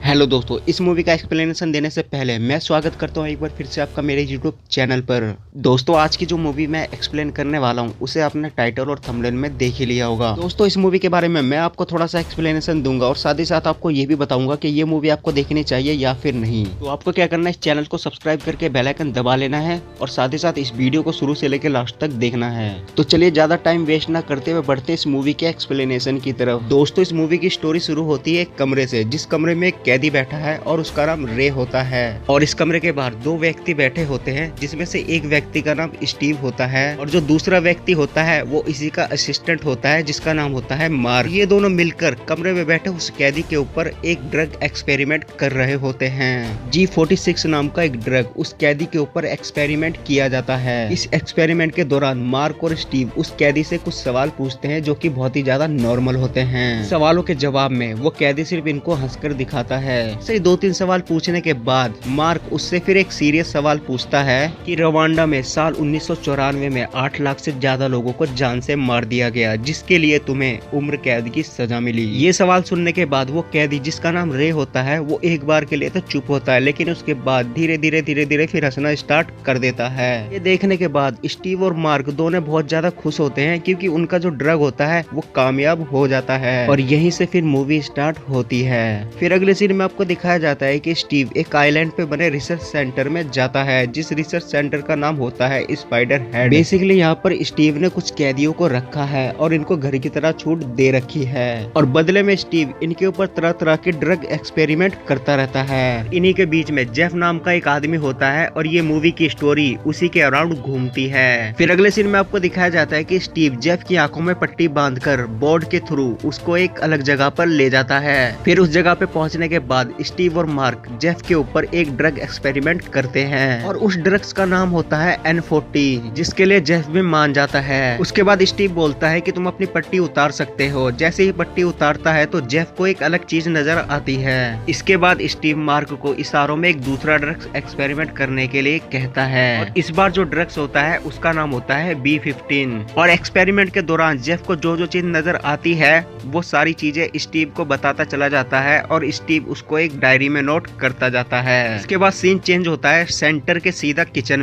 Hello दोस्तों, इस movie का एक्सप्लेनेशन देने से पहले मैं स्वागत करता हूं एक बार फिर से आपका मेरे यूट्यूब चैनल पर। दोस्तों, आज की जो मूवी मैं एक्सप्लेन करने वाला हूं उसे आपने टाइटल और थंबनेल में देख ही लिया होगा। दोस्तों, इस मूवी के बारे में मैं आपको थोड़ा सा एक्सप्लेनेशन दूंगा और साथ ही साथ आपको ये भी बताऊंगा कि ये मूवी आपको देखनी चाहिए या फिर नहीं। तो आपको क्या करना है, इस चैनल को सब्सक्राइब करके बेल आइकन दबा लेना है और साथ ही साथ इस वीडियो को शुरू से लेकर लास्ट तक देखना है। तो चलिए ज्यादा टाइम वेस्ट ना करते हुए बढ़ते इस मूवी के एक्सप्लेनेशन की तरफ। दोस्तों, इस मूवी की स्टोरी शुरू होती है एक कमरे से, जिस कमरे में एक कैदी बैठा है और उसका नाम रे होता है। और इस कमरे के बाहर दो व्यक्ति बैठे होते हैं, जिसमें से एक व्यक्ति का नाम स्टीव होता है और जो दूसरा व्यक्ति होता है वो इसी का असिस्टेंट होता है, जिसका नाम होता है मार्क। ये दोनों मिलकर कमरे में बैठे उस कैदी के ऊपर एक ड्रग एक्सपेरिमेंट कर रहे होते हैं। G46 नाम का एक ड्रग उस कैदी के ऊपर एक्सपेरिमेंट किया जाता है। इस एक्सपेरिमेंट के दौरान मार्क और स्टीव उस कैदी से कुछ सवाल पूछते हैं जो कि बहुत ही ज्यादा नॉर्मल होते हैं। सवालों के जवाब में वो कैदी सिर्फ इनको हंसकर दिखाता है। सही 2-3 सवाल पूछने के बाद मार्क उससे फिर एक सीरियस सवाल पूछता है कि रवांडा में साल 1994 में 8 लाख से ज्यादा लोगों को जान से मार दिया गया, जिसके लिए तुम्हें उम्र कैद की सजा मिली। ये सवाल सुनने के बाद वो कैदी, जिसका नाम रे होता है, वो एक बार के लिए तो चुप होता है, लेकिन उसके बाद धीरे धीरे फिर हंसना स्टार्ट कर देता है। ये देखने के बाद स्टीव और मार्क दोनों बहुत ज्यादा खुश होते हैं, क्योंकि उनका जो ड्रग होता है वो कामयाब हो जाता है। और यहीं से फिर मूवी स्टार्ट होती है। फिर अगले सीन में आपको दिखाया जाता है कि स्टीव एक आइलैंड पे बने रिसर्च सेंटर में जाता है, जिस रिसर्च सेंटर का नाम होता है स्पाइडर हेड। बेसिकली यहाँ पर स्टीव ने कुछ कैदियों को रखा है और इनको घर की तरह छूट दे रखी है, और बदले में स्टीव इनके ऊपर तरह तरह के ड्रग एक्सपेरिमेंट करता रहता है। इन्हीं के बीच में जेफ नाम का एक आदमी होता है और ये मूवी की स्टोरी उसी के अराउंड घूमती है। फिर अगले सीन में आपको दिखाया जाता है कि स्टीव जेफ की आंखों में पट्टी बांधकर बोर्ड के थ्रू उसको एक अलग जगह पर ले जाता है। फिर उस जगह पे पहुंचने के बाद स्टीव और मार्क जेफ के ऊपर एक ड्रग एक्सपेरिमेंट करते हैं और उस ड्रग्स का नाम होता है N40, जिसके लिए जेफ भी मान जाता है। उसके बाद स्टीव बोलता है कि तुम अपनी पट्टी उतार सकते हो। जैसे ही पट्टी उतारता है तो जेफ को एक अलग चीज नजर आती है। इसके बाद स्टीव मार्क को इशारों में एक दूसरा ड्रग्स एक्सपेरिमेंट करने के लिए कहता है, और इस बार जो ड्रग्स होता है उसका नाम होता है B15। और एक्सपेरिमेंट के दौरान जेफ को जो जो चीज नजर आती है वो सारी चीजें स्टीव को बताता चला जाता है और स्टीव उसको एक डायरी में नोट करता जाता है। इसके बाद सीन चेंज होता है सेंटर के सीधा किचन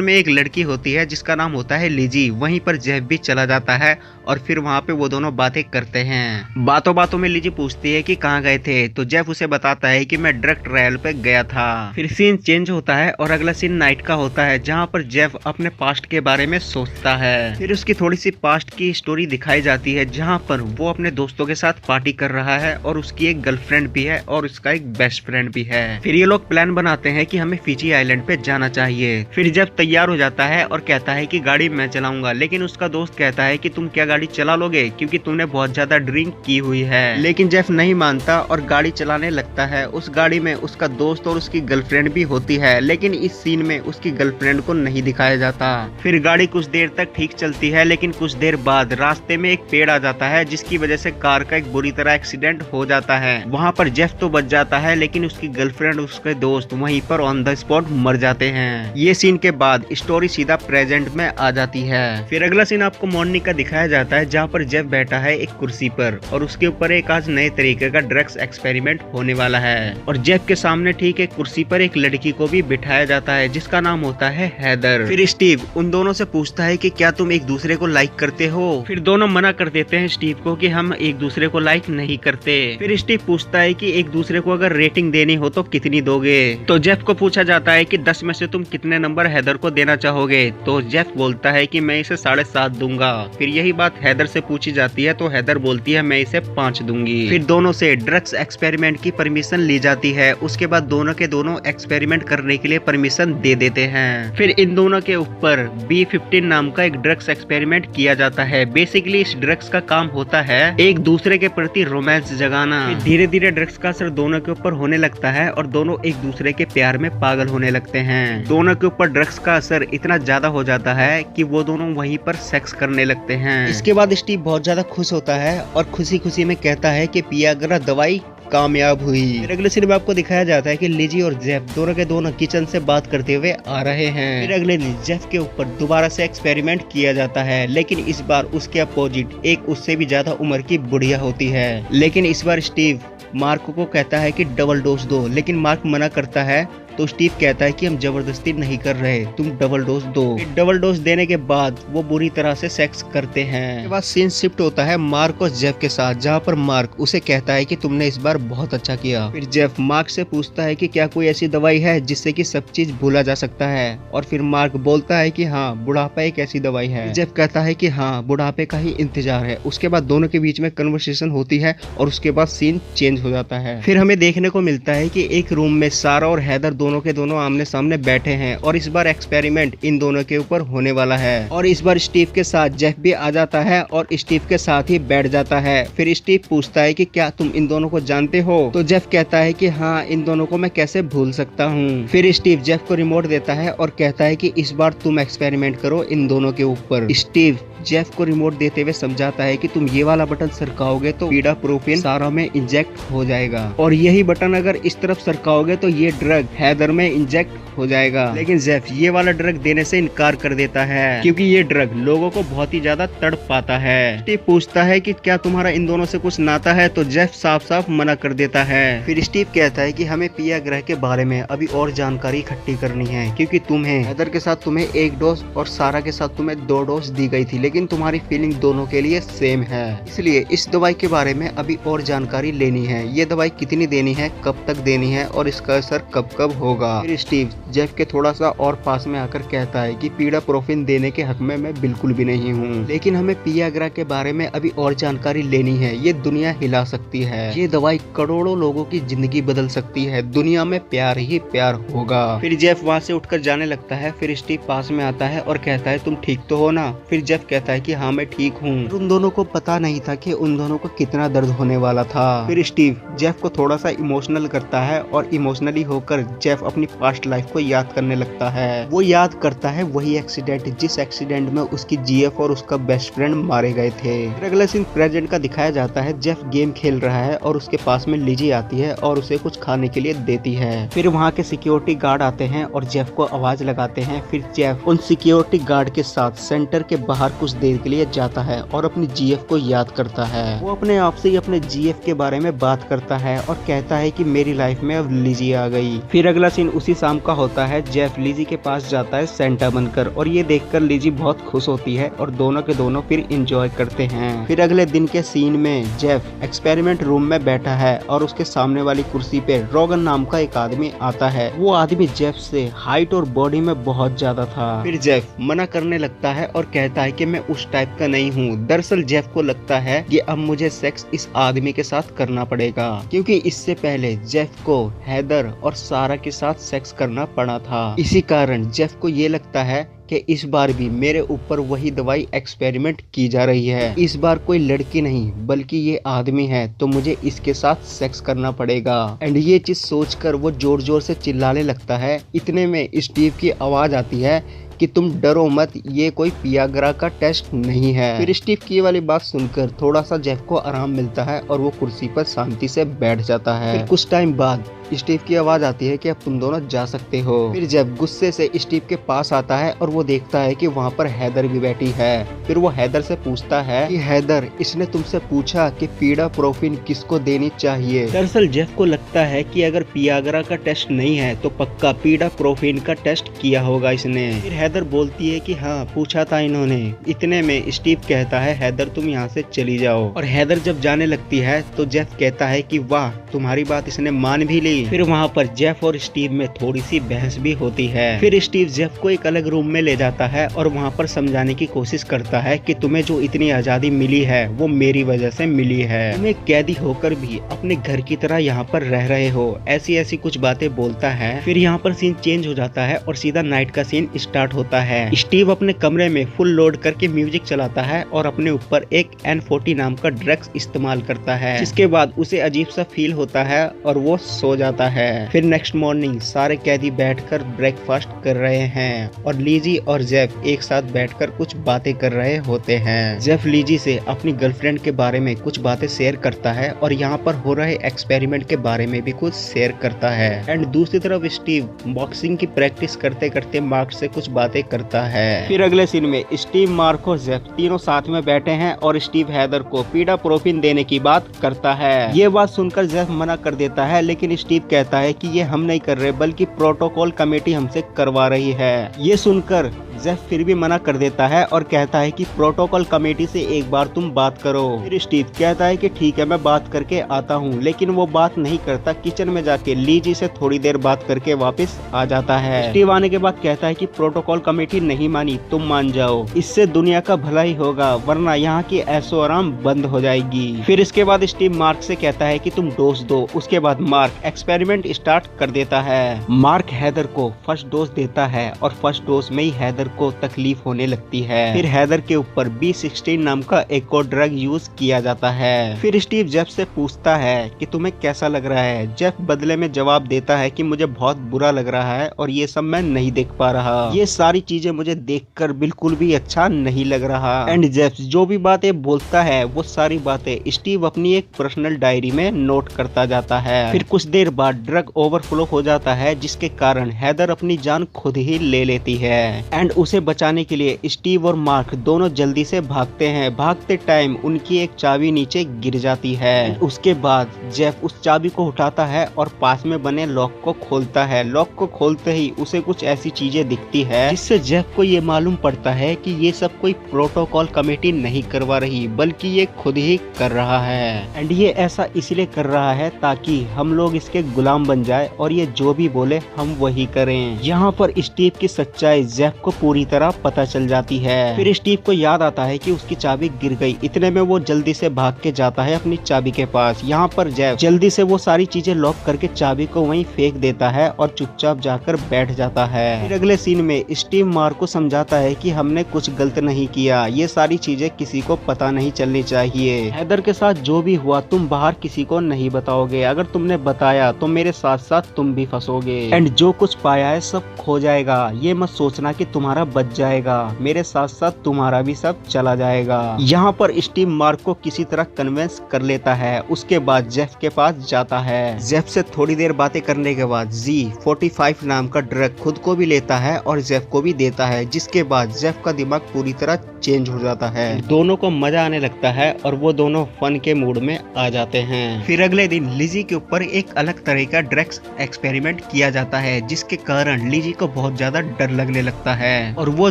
में एक लड़की होती है जिसका नाम होता है लिजी। वहीं पर जेफ भी चला जाता है और फिर वहाँ पे वो दोनों बातें करते हैं। बातों बातों में लिजी पूछती है कि कहाँ गए थे, तो जेफ उसे बताता है कि मैं ड्रग ट्रायल पे गया था। फिर सीन चेंज होता है और अगला सीन नाइट का होता है, जहाँ पर जेफ अपने पास्ट के बारे में सोचता है। फिर उसकी थोड़ी सी पास्ट की स्टोरी दिखाई जाती है, जहाँ पर वो अपने दोस्तों के साथ पार्टी कर रहा है और उसकी एक गर्लफ्रेंड भी है और उसका एक बेस्ट फ्रेंड भी है। फिर ये लोग प्लान बनाते हैं कि हमें फिजी आइलैंड पे जाना चाहिए। फिर जेफ तैयार हो जाता है और कहता है कि गाड़ी मैं चलाऊंगा, लेकिन उसका दोस्त कहता है कि तुम क्या गाड़ी चला लोगे, क्योंकि तुमने बहुत ज्यादा ड्रिंक की हुई है। लेकिन जेफ नहीं मानता और गाड़ी चलाने लगता है। उस गाड़ी में उसका दोस्त और उसकी गर्लफ्रेंड भी होती है, लेकिन इस सीन में उसकी गर्लफ्रेंड को नहीं दिखाया जाता। फिर गाड़ी कुछ देर तक ठीक चलती है, लेकिन कुछ देर बाद रास्ते में एक पेड़ आ जाता है, जिसकी वजह से कार का एक बुरी तरह एक्सीडेंट हो जाता है। वहाँ पर जेफ तो बच जाता है, लेकिन उसकी गर्लफ्रेंड उसके दोस्त वहीं पर ऑन द स्पॉट मर जाते हैं। ये सीन के बाद स्टोरी सीधा प्रेजेंट में आ जाती है। फिर अगला सीन आपको मॉर्निंग का दिखाया जाता है, जहाँ पर जेफ बैठा है एक कुर्सी पर और उसके ऊपर एक आज नए तरीके का ड्रग्स एक्सपेरिमेंट होने वाला है। और जेफ के सामने ठीक एक कुर्सी पर एक लड़की को भी बिठाया जाता है, जिसका नाम होता है हैदर। फिर स्टीव उन दोनों से पूछता है कि क्या तुम एक दूसरे को लाइक करते हो। फिर दोनों मना कर देते हैं स्टीव को कि हम एक दूसरे को लाइक नहीं करते। फिर स्टीव पूछता है कि एक दूसरे को अगर रेटिंग देनी हो तो कितनी दोगे। तो जेफ को पूछा जाता है कि 10 में से तुम कितने नंबर हैदर को देना चाहोगे। तो जेफ बोलता है कि मैं इसे 7.5 दूंगा। फिर यही बात हैदर से पूछी जाती है, तो हैदर बोलती है मैं इसे 5 दूंगी। फिर दोनों से ड्रग्स एक्सपेरिमेंट की परमिशन ली जाती है। उसके बाद दोनों के दोनों एक्सपेरिमेंट करने के लिए परमिशन दे देते हैं। फिर इन दोनों के ऊपर B15 नाम का एक ड्रग्स एक्सपेरिमेंट किया जाता है। बेसिकली इस ड्रग्स का काम होता है एक दूसरे के प्रति रोमांस जगाना। धीरे धीरे ड्रग्स का असर दोनों के ऊपर होने लगता है और दोनों एक दूसरे के प्यार में पागल होने लगते हैं। दोनों के ऊपर ड्रग्स का असर इतना ज्यादा हो जाता है कि वो दोनों वहीं पर सेक्स करने लगते हैं। इसके बाद स्टीव बहुत ज्यादा खुश होता है और खुशी खुशी में कहता है कि पियाग्रा दवाई कामयाब हुई। फिर अगले सीन में आपको दिखाया जाता है कि लिजी और जेफ दोनों के दोनों किचन से बात करते हुए आ रहे हैं। फिर अगले दिन जेफ के ऊपर दोबारा से एक्सपेरिमेंट किया जाता है, लेकिन इस बार उसके अपोजिट एक उससे भी ज्यादा उम्र की बुढ़िया होती है। लेकिन इस बार स्टीव मार्क को कहता है कि डबल डोज दो, लेकिन मार्क मना करता है। तो स्टीव कहता है कि हम जबरदस्ती नहीं कर रहे, तुम डबल डोज दो। डबल डोज देने के बाद वो बुरी तरह से सेक्स करते हैं। उसके बाद सीन शिफ्ट होता है मार्क और जेफ के साथ, जहाँ पर मार्क उसे कहता है कि तुमने इस बार बहुत अच्छा किया। फिर जेफ मार्क से पूछता है कि क्या कोई ऐसी दवाई है जिससे कि सब चीज भूला जा सकता है, और फिर मार्क बोलता है कि हाँ, बुढ़ापा एक ऐसी दवाई है। जेफ कहता है कि हाँ, बुढ़ापे का ही इंतजार है। उसके बाद दोनों के बीच में कन्वर्सेशन होती है और उसके बाद सीन चेंज हो जाता है। फिर हमें देखने को मिलता है कि एक रूम में सारा और हैदर दोनों के दोनों आमने सामने बैठे हैं और इस बार एक्सपेरिमेंट इन दोनों के ऊपर होने वाला है। और इस बार स्टीव के साथ जेफ भी आ जाता है और स्टीव के साथ ही बैठ जाता है। फिर स्टीव पूछता है कि क्या तुम इन दोनों को जानते हो? तो जेफ कहता है कि हाँ, इन दोनों को मैं कैसे भूल सकता हूँ। फिर स्टीव जेफ को रिमोट देता है और कहता है कि इस बार तुम एक्सपेरिमेंट करो इन दोनों के ऊपर। स्टीव जेफ को रिमोट देते हुए समझाता है कि तुम ये वाला बटन सरकाओगे तो पीड़ा प्रोफिन सारा में इंजेक्ट हो जाएगा, और यही बटन अगर इस तरफ सरकाओगे तो ये ड्रग हैदर में इंजेक्ट हो जाएगा। लेकिन जेफ ये वाला ड्रग देने से इनकार कर देता है क्योंकि ये ड्रग लोगों को बहुत ही ज्यादा तड़प पाता है। स्टीव पूछता है कि क्या तुम्हारा इन दोनों से कुछ नाता है, तो जेफ साफ साफ मना कर देता है। फिर स्टीव कहता है कि हमें पिया ग्रह के बारे में अभी और जानकारी इकट्ठी करनी है, क्योंकि हैदर के साथ तुम्हें 1 डोज और सारा के साथ तुम्हें 2 डोज दी गई थी, लेकिन तुम्हारी फीलिंग दोनों के लिए सेम है। इसलिए इस दवाई के बारे में अभी और जानकारी लेनी है। ये दवाई कितनी देनी है, कब तक देनी है और इसका असर कब कब होगा। फिर स्टीव जेफ के थोड़ा सा और पास में आकर कहता है कि पीड़ा प्रोफिन देने के हक में मैं बिल्कुल भी नहीं हूँ, लेकिन हमें पियाग्रा के बारे में अभी और जानकारी लेनी है। ये दुनिया हिला सकती है, ये दवाई करोड़ों लोगों की जिंदगी बदल सकती है, दुनिया में प्यार ही प्यार होगा। फिर जेफ वहाँ से उठकर जाने लगता है। फिर स्टीव पास में आता है और कहता है तुम ठीक तो हो ना? फिर जेफ कहता है कि हाँ, मैं ठीक हूँ। उन दोनों को पता नहीं था कि उन दोनों को कितना दर्द होने वाला था। फिर स्टीव जेफ को थोड़ा सा इमोशनल करता है और इमोशनली होकर जेफ अपनी पास्ट लाइफ को याद करने लगता है। वो याद करता है वही एक्सीडेंट जिस एक्सीडेंट में उसकी जीएफ और उसका बेस्ट फ्रेंड मारे गए थे। फिर अगला सीन प्रेजेंट का दिखाया जाता है। जेफ गेम खेल रहा है और उसके पास में लिजी आती है और उसे कुछ खाने के लिए देती है। फिर वहाँ के सिक्योरिटी गार्ड आते हैं और जेफ को आवाज लगाते हैं। फिर जेफ उन सिक्योरिटी गार्ड के साथ सेंटर के बाहर कुछ देर के लिए जाता है और अपनी जीएफ को याद करता है। वो अपने आप से ही अपने जीएफ के बारे में बात करता है और कहता है कि मेरी लाइफ में अब लिजी आ गई। फिर अगला सीन उसी शाम का होता है। जेफ लिजी के पास जाता है सेंटा बनकर, और ये देखकर लिजी बहुत खुश होती है और दोनों के दोनों फिर एंजॉय करते हैं। फिर अगले दिन के सीन में जेफ एक्सपेरिमेंट रूम में बैठा है और उसके सामने वाली कुर्सी पे रोगन नाम का एक आदमी आता है। वो आदमी जेफ से हाइट और बॉडी में बहुत ज्यादा था। फिर जेफ मना करने लगता है और कहता है कि मैं उस टाइप का नहीं हूँ। दरअसल जेफ को लगता है कि अब मुझे सेक्स इस आदमी के साथ करना पड़ेगा, क्योंकि इससे पहले जेफ को हैदर और सारा के साथ सेक्स करना पड़ा था। इसी कारण जेफ को ये लगता है कि इस बार भी मेरे ऊपर वही दवाई एक्सपेरिमेंट की जा रही है। इस बार कोई लड़की नहीं बल्कि ये आदमी है, तो मुझे इसके साथ सेक्स करना पड़ेगा। एंड ये चीज सोचकर वो जोर जोर से चिल्लाने लगता है। इतने में स्टीव की आवाज आती है कि तुम डरो मत, ये कोई पियाग्रा का टेस्ट नहीं है। फिर स्टीव की ये वाली बात सुनकर थोड़ा सा जेफ को आराम मिलता है और वो कुर्सी पर शांति से बैठ जाता है। फिर कुछ टाइम बाद स्टीव की आवाज आती है कि अब तुम दोनों जा सकते हो। फिर जेफ गुस्से से स्टीव के पास आता है और वो देखता है कि वहाँ पर हैदर भी बैठी है। फिर वो हैदर से पूछता है कि हैदर, इसने तुमसे पूछा कि पीड़ा प्रोफिन किसको देनी चाहिए। दरअसल जेफ को लगता है कि अगर पियाग्रा का टेस्ट नहीं है तो पक्का पीड़ा प्रोफिन का टेस्ट किया होगा इसने। फिर हैदर बोलती है कि हाँ, पूछा था इन्होंने। इतने में स्टीव कहता है हैदर तुम यहाँ से चली जाओ। और हैदर जब जाने लगती है तो जेफ कहता है कि वाह, तुम्हारी बात इसने मान भी ली। फिर वहाँ पर जेफ और स्टीव में थोड़ी सी बहस भी होती है। फिर स्टीव जेफ को एक अलग रूम में ले जाता है और वहाँ पर समझाने की कोशिश करता है कि तुम्हें जो इतनी आजादी मिली है वो मेरी वजह से मिली है। तुम्हें कैदी होकर भी अपने घर की तरह यहाँ पर रह रहे हो, ऐसी ऐसी कुछ बातें बोलता है। फिर यहाँ पर सीन चेंज हो जाता है और सीधा नाइट का सीन स्टार्ट होता है। स्टीव अपने कमरे में फुल लोड करके म्यूजिक चलाता है और अपने ऊपर एक N40 नाम का ड्रग्स इस्तेमाल करता है, जिसके बाद उसे अजीब सा फील होता है और वो सो जाता है। फिर नेक्स्ट मॉर्निंग सारे कैदी बैठकर ब्रेकफास्ट कर रहे हैं और लीजी और जेफ एक साथ बैठकर कुछ बातें कर रहे होते हैं। जेफ लीजी से अपनी गर्लफ्रेंड के बारे में कुछ बातें शेयर करता है और यहाँ पर हो रहे एक्सपेरिमेंट के बारे में भी कुछ शेयर करता है। एंड दूसरी तरफ स्टीव बॉक्सिंग की प्रैक्टिस करते करते मार्क से कुछ बातें करता है। फिर अगले सीन में स्टीव, मार्क और जेफ तीनों साथ में बैठे हैं और स्टीव हैदर को पीडाप्रोफिन देने की बात करता है। ये बात सुनकर जेफ मना कर देता है, लेकिन स्टीव कहता है कि ये हम नहीं कर रहे बल्कि प्रोटोकॉल कमेटी हमसे करवा रही है। ये सुनकर जेफ फिर भी मना कर देता है और कहता है कि प्रोटोकॉल कमेटी से एक बार तुम बात करो। फिर स्टीव कहता है कि ठीक है, मैं बात करके आता हूँ, लेकिन वो बात नहीं करता। किचन में जाके लीजी से थोड़ी देर बात करके वापस आ जाता है। स्टीव आने के बाद कहता है कि प्रोटोकॉल कमेटी नहीं मानी, तुम मान जाओ, इससे दुनिया का भला ही होगा, वरना यहाँ की ऐशो आराम बंद हो जाएगी। फिर इसके बाद स्टीव मार्क से कहता है कि तुम डोज दो। उसके बाद मार्क एक्सपेरिमेंट स्टार्ट कर देता है। मार्क हैदर को फर्स्ट डोज देता है और फर्स्ट डोज में ही हैदर को तकलीफ होने लगती है। फिर हैदर के ऊपर B16 नाम का एक और ड्रग यूज किया जाता है। फिर स्टीव जेफ से पूछता है कि तुम्हें कैसा लग रहा है। जेफ बदले में जवाब देता है कि मुझे बहुत बुरा लग रहा है और ये सब मैं नहीं देख पा रहा। ये सारी चीजें मुझे देखकर बिल्कुल भी अच्छा नहीं लग रहा। एंड जेफ जो भी बातें बोलता है वो सारी बातें स्टीव अपनी एक पर्सनल डायरी में नोट करता जाता है। फिर कुछ देर बाद ड्रग ओवरफ्लो हो जाता है, जिसके कारण हैदर अपनी जान खुद ही ले लेती है। एंड उसे बचाने के लिए स्टीव और मार्क दोनों जल्दी से भागते हैं। भागते टाइम उनकी एक चाबी नीचे गिर जाती है। उसके बाद जेफ उस चाबी को उठाता है और पास में बने लॉक को खोलता है। लॉक को खोलते ही उसे कुछ ऐसी चीजें दिखती है, जिससे जेफ को ये मालूम पड़ता है कि ये सब कोई प्रोटोकॉल कमेटी नहीं करवा रही, बल्कि ये खुद ही कर रहा है। एंड ये ऐसा इसलिए कर रहा है ताकि हम लोग इसके गुलाम बन जाए और ये जो भी बोले हम वही करें। यहाँ पर स्टीव की सच्चाई जेफ को पूरी तरह पता चल जाती है। फिर स्टीव को याद आता है कि उसकी चाबी गिर गई। इतने में वो जल्दी से भाग के जाता है अपनी चाबी के पास। यहाँ पर जेफ जल्दी से वो सारी चीजें लॉक करके चाबी को वहीं फेंक देता है और चुपचाप जाकर बैठ जाता है। फिर अगले सीन में स्टीव मार्क को समझाता है कि हमने कुछ गलत नहीं किया, ये सारी चीजें किसी को पता नहीं चलनी चाहिए। हैदर के साथ जो भी हुआ तुम बाहर किसी को नहीं बताओगे, अगर तुमने बताया तो मेरे साथ साथ तुम भी फंसोगे। एंड जो कुछ पाया है सब खो जाएगा, ये मत सोचना कि तुम्हारा बच जाएगा, मेरे साथ साथ तुम्हारा भी सब चला जाएगा। यहाँ पर स्टीव मार्क को किसी तरह कन्विंस कर लेता है। उसके बाद जेफ के पास जाता है। जेफ से थोड़ी देर बातें करने के बाद Z45 नाम का ड्रग खुद को भी लेता है और जेफ को भी देता है, जिसके बाद जेफ का दिमाग पूरी तरह चेंज हो जाता है। दोनों को मजा आने लगता है और वो दोनों फन के मूड में आ जाते हैं। फिर अगले दिन लिजी के ऊपर एक अलग तरह का ड्रग्स एक्सपेरिमेंट किया जाता है, जिसके कारण लिजी को बहुत ज्यादा डर लगने लगता है और वो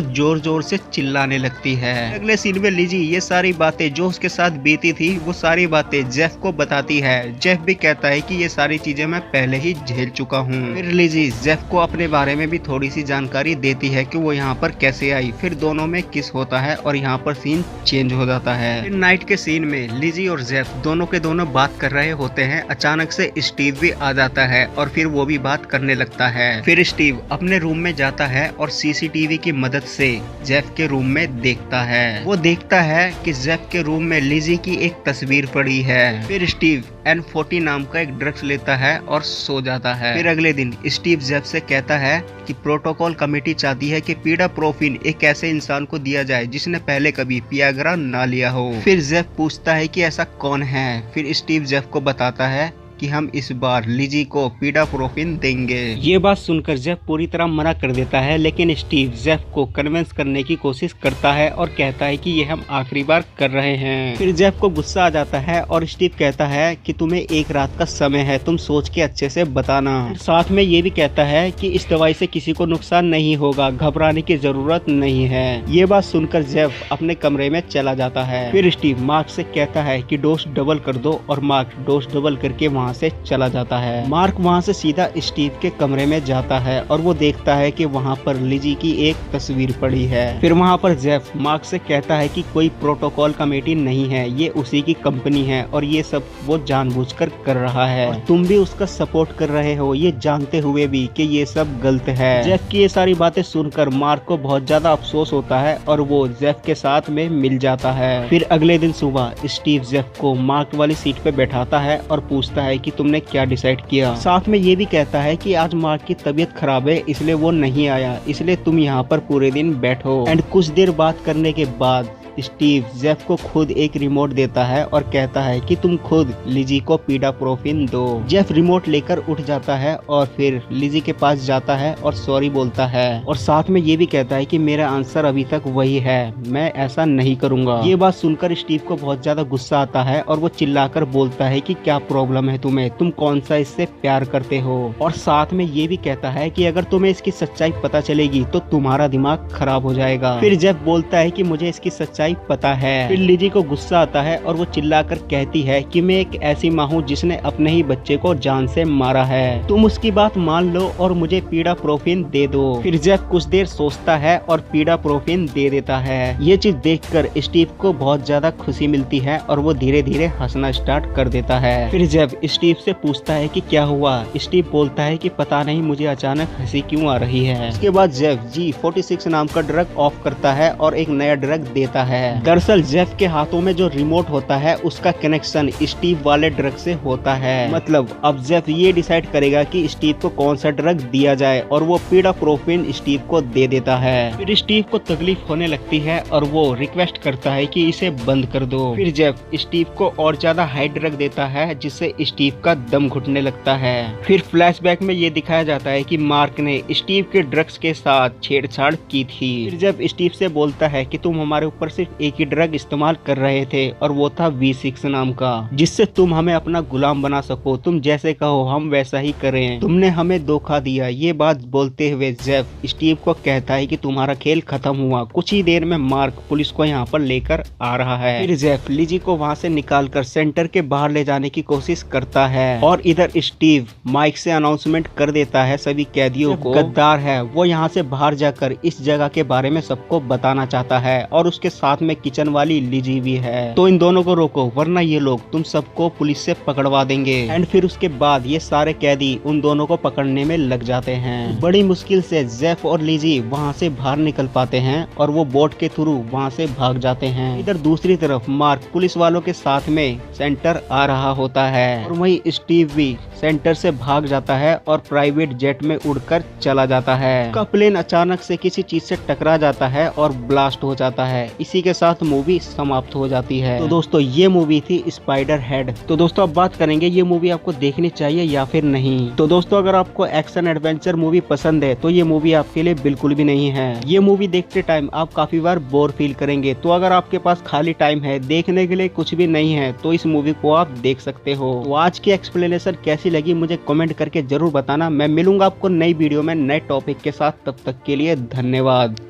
जोर जोर से चिल्लाने लगती है। अगले सीन में लिजी ये सारी बातें जो उसके साथ बीती थी वो सारी बातें जेफ को बताती है। जेफ भी कहता है कि ये सारी चीजें मैं पहले ही झेल चुका हूँ। फिर लिजी जेफ को अपने बारे में भी थोड़ी सी जानकारी देती है कि वो यहाँ पर कैसे आई। फिर दोनों में किस होता है और यहाँ पर सीन चेंज हो जाता है। फिर नाइट के सीन में लिजी और जेफ दोनों के दोनों बात कर रहे होते हैं। अचानक से स्टीव भी आ जाता है और फिर वो भी बात करने लगता है। फिर स्टीव अपने रूम में जाता है और CCTV की मदद से जेफ के रूम में देखता है। वो देखता है कि जेफ के रूम में लिजी की एक तस्वीर पड़ी है। फिर स्टीव N40 नाम का एक ड्रग्स लेता है और सो जाता है। फिर अगले दिन स्टीव जेफ से कहता है कि प्रोटोकॉल कमेटी चाहती है कि पीडाप्रोफिन एक ऐसे इंसान को दिया जाए जिसने पहले कभी पियाग्रा ना लिया हो। फिर जेफ पूछता है कि ऐसा कौन है। फिर स्टीव जेफ को बताता है कि हम इस बार लिजी को पीडाप्रोफिन देंगे। ये बात सुनकर जेफ पूरी तरह मना कर देता है, लेकिन स्टीव जेफ को कन्विंस करने की कोशिश करता है और कहता है कि ये हम आखिरी बार कर रहे हैं। फिर जेफ को गुस्सा आ जाता है और स्टीव कहता है कि तुम्हें एक रात का समय है, तुम सोच के अच्छे से बताना। साथ में ये भी कहता है कि इस दवाई से किसी को नुकसान नहीं होगा, घबराने की जरूरत नहीं है। ये बात सुनकर जेफ अपने कमरे में चला जाता है। फिर स्टीव मार्क से कहता है कि डोज डबल कर दो और मार्क डोज डबल करके वहाँ से चला जाता है। मार्क वहाँ से सीधा स्टीव के कमरे में जाता है और वो देखता है कि वहाँ पर लिजी की एक तस्वीर पड़ी है। फिर वहाँ पर जेफ मार्क से कहता है कि कोई प्रोटोकॉल कमेटी नहीं है, ये उसी की कंपनी है और ये सब वो जानबूझकर कर रहा है और तुम भी उसका सपोर्ट कर रहे हो, ये जानते हुए भी कि ये सब गलत है। जेफ की ये सारी बातें सुनकर मार्क को बहुत ज्यादा अफसोस होता है और वो जेफ के साथ में मिल जाता है। फिर अगले दिन सुबह स्टीव जेफ को मार्क वाली सीट पे बैठाता है और पूछता है है कि तुमने क्या डिसाइड किया। साथ में ये भी कहता है कि आज मार्क की तबीयत खराब है इसलिए वो नहीं आया, इसलिए तुम यहाँ पर पूरे दिन बैठो। एंड कुछ देर बात करने के बाद स्टीव जेफ को खुद एक रिमोट देता है और कहता है कि तुम खुद लिजी को पीडाप्रोफिन दो। जेफ रिमोट लेकर उठ जाता है और फिर लिजी के पास जाता है और सॉरी बोलता है और साथ में ये भी कहता है कि मेरा आंसर अभी तक वही है, मैं ऐसा नहीं करूंगा। ये बात सुनकर स्टीव को बहुत ज्यादा गुस्सा आता है और वो चिल्लाकर बोलता है कि क्या प्रॉब्लम है तुम्हें, तुम कौन सा इससे प्यार करते हो। और साथ में ये भी कहता है कि अगर तुम्हें इसकी सच्चाई पता चलेगी तो तुम्हारा दिमाग खराब हो जाएगा। फिर जेफ बोलता है कि मुझे इसकी सच्चाई पता है। फिर लिजी को गुस्सा आता है और वो चिल्लाकर कहती है कि मैं एक ऐसी माँ हूँ जिसने अपने ही बच्चे को जान से मारा है, तुम उसकी बात मान लो और मुझे पीडाप्रोफिन दे दो। फिर जेफ कुछ देर सोचता है और पीडाप्रोफिन दे देता है। ये चीज देखकर स्टीव को बहुत ज्यादा खुशी मिलती है और वो धीरे धीरे हंसना स्टार्ट कर देता है। फिर जेफ स्टीव से पूछता है कि क्या हुआ। स्टीव बोलता है कि पता नहीं मुझे अचानक हंसी क्यों आ रही है। उसके बाद जेफ G46 नाम का ड्रग ऑफ करता है और एक नया ड्रग देता है। दरअसल जेफ के हाथों में जो रिमोट होता है उसका कनेक्शन स्टीव वाले ड्रग से होता है। मतलब अब जेफ ये डिसाइड करेगा कि स्टीव को कौन सा ड्रग दिया जाए और वो पीडाप्रोफिन स्टीव को दे देता है। फिर स्टीव को तकलीफ होने लगती है और वो रिक्वेस्ट करता है कि इसे बंद कर दो। फिर जेफ स्टीव को और ज्यादा हाई ड्रग देता है जिससे स्टीव का दम घुटने लगता है। फिर फ्लैशबैक में ये दिखाया जाता है कि मार्क ने स्टीव के ड्रग्स के साथ छेड़छाड़ की थी। फिर जब स्टीव से बोलता है कि तुम हमारे ऊपर सिर्फ एक ही ड्रग इस्तेमाल कर रहे थे और वो था V6 नाम का, जिससे तुम हमें अपना गुलाम बना सको, तुम जैसे कहो हम वैसा ही करें, तुमने हमें धोखा दिया। ये बात बोलते हुए जेफ स्टीव को कहता है कि तुम्हारा खेल खत्म हुआ। कुछ ही देर में मार्क पुलिस को यहाँ पर लेकर आ रहा है। फिर जेफ लिजी को वहाँ से निकालकर सेंटर के बाहर ले जाने की कोशिश करता है और इधर स्टीव माइक से अनाउंसमेंट कर देता है सभी कैदियों को गद्दार है वो यहाँ से बाहर जाकर इस जगह के बारे में सबको बताना चाहता है और उसके साथ में किचन वाली लिजी भी है। तो इन दोनों को रोको वरना ये लोग तुम सबको पुलिस से पकड़वा देंगे। एंड फिर उसके बाद ये सारे कैदी उन दोनों को पकड़ने में लग जाते हैं। बड़ी मुश्किल से जेफ और लिजी वहाँ से बाहर निकल पाते हैं और वो बोट के थ्रू वहाँ से भाग जाते हैं। इधर दूसरी तरफ मार्क पुलिस वालों के साथ में सेंटर आ रहा होता है और वही स्टीव भी सेंटर से भाग जाता है और प्राइवेट जेट में उड़कर चला जाता है। उसका प्लेन अचानक से किसी चीज से टकरा जाता है और ब्लास्ट हो जाता है। इसी के साथ मूवी समाप्त हो जाती है। तो दोस्तों ये मूवी थी स्पाइडर हेड। तो दोस्तों अब बात करेंगे ये मूवी आपको देखनी चाहिए या फिर नहीं। तो दोस्तों अगर आपको एक्शन एडवेंचर मूवी पसंद है तो ये मूवी आपके लिए बिल्कुल भी नहीं है। ये मूवी देखते टाइम आप काफी बार बोर फील करेंगे। तो अगर आपके पास खाली टाइम है, देखने के लिए कुछ भी नहीं है, तो इस मूवी को आप देख सकते हो। तो आज की एक्सप्लेनेशन कैसी लगी मुझे कमेंट करके जरूर बताना। मैं मिलूंगा आपको नई वीडियो में नए टॉपिक के साथ, तब तक के लिए धन्यवाद।